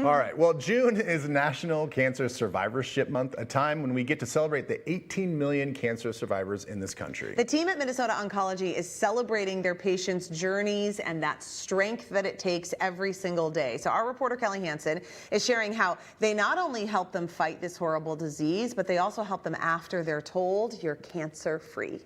All right, well, June is National Cancer Survivorship Month, a time when we get to celebrate the 18 million cancer survivors in this country. The team at Minnesota Oncology is celebrating their patients' journeys and that strength that it takes every single day. So our reporter Kelly Hansen is sharing how they not only help them fight this horrible disease, but they also help them after they're told you're cancer-free.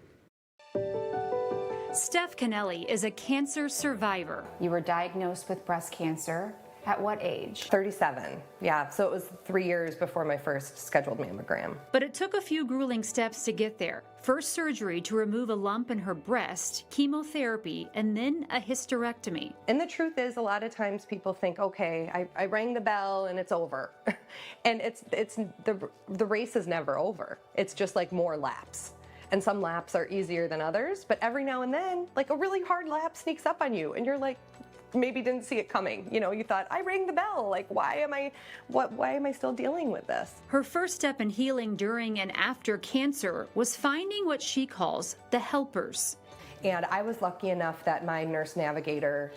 Steph Kennelly is a cancer survivor. You were diagnosed with breast cancer. At what age? 37, yeah. So it was 3 years before my first scheduled mammogram. But it took a few grueling steps to get there. First surgery to remove a lump in her breast, chemotherapy, and then a hysterectomy. And the truth is, a lot of times people think, okay, I rang the bell and it's over. And the race is never over. It's just like more laps. And some laps are easier than others, but every now and then, like a really hard lap sneaks up on you and you're like, maybe didn't see it coming. You know, you thought, I rang the bell. Like, why am I still dealing with this? Her first step in healing during and after cancer was finding what she calls the helpers. And I was lucky enough that my nurse navigator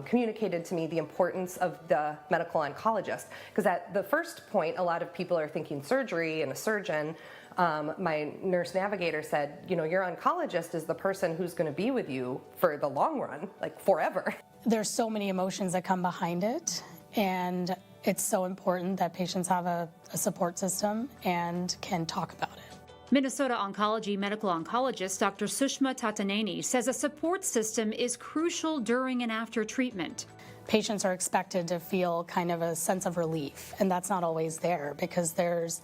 communicated to me the importance of the medical oncologist. Because at the first point, a lot of people are thinking surgery and a surgeon. My nurse navigator said, you know, your oncologist is the person who's going to be with you for the long run, like forever. There's so many emotions that come behind it, and it's so important that patients have a support system and can talk about it. Minnesota Oncology medical oncologist Dr. Sushma Tataneni says a support system is crucial during and after treatment. Patients are expected to feel kind of a sense of relief, and that's not always there because there's,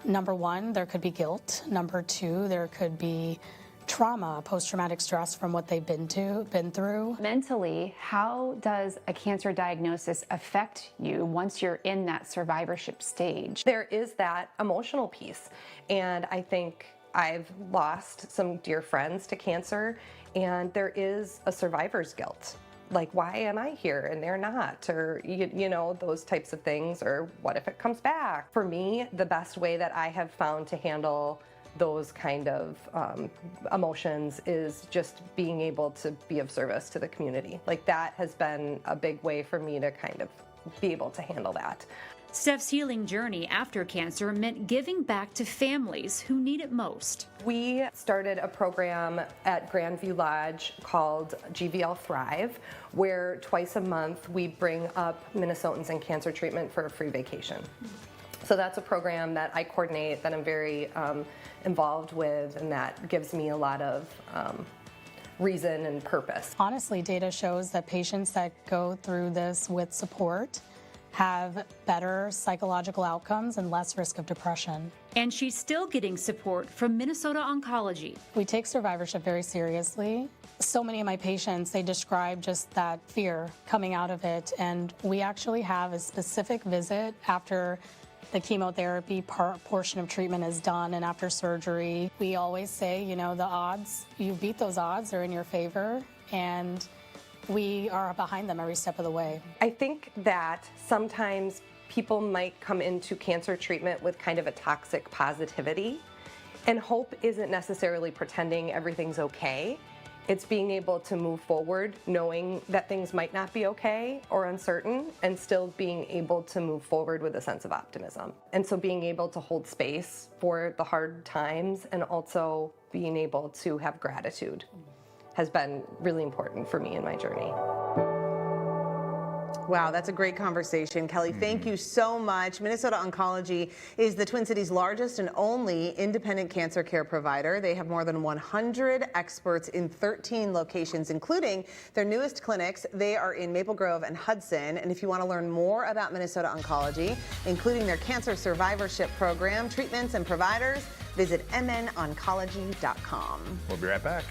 number one, there could be guilt. Number two, there could be trauma, post-traumatic stress from what they've been through. Mentally, how does a cancer diagnosis affect you once you're in that survivorship stage? There is that emotional piece, and I think I've lost some dear friends to cancer, and there is a survivor's guilt. Like, why am I here and they're not? Or, you know, those types of things, or what if it comes back? For me, the best way that I have found to handle those kind of emotions is just being able to be of service to the community. Like, that has been a big way for me to kind of be able to handle that. Steph's healing journey after cancer meant giving back to families who need it most. We started a program at Grandview Lodge called GVL Thrive, where twice a month we bring up Minnesotans in cancer treatment for a free vacation. So that's a program that I coordinate, that I'm very involved with, and that gives me a lot of reason and purpose. Honestly, data shows that patients that go through this with support have better psychological outcomes and less risk of depression. And she's still getting support from Minnesota Oncology. We take survivorship very seriously. So many of my patients, they describe just that fear coming out of it, and we actually have a specific visit after the chemotherapy portion of treatment is done and after surgery. We always say, you know, the odds, you beat those odds, they're in your favor, and we are behind them every step of the way. I think that sometimes people might come into cancer treatment with kind of a toxic positivity, and hope isn't necessarily pretending everything's okay. It's being able to move forward knowing that things might not be okay or uncertain, and still being able to move forward with a sense of optimism. And so being able to hold space for the hard times and also being able to have gratitude has been really important for me in my journey. Wow, that's a great conversation. Kelly, thank you so much. Minnesota Oncology is the Twin Cities' largest and only independent cancer care provider. They have more than 100 experts in 13 locations, including their newest clinics. They are in Maple Grove and Hudson. And if you want to learn more about Minnesota Oncology, including their cancer survivorship program, treatments, and providers, visit mnoncology.com. We'll be right back.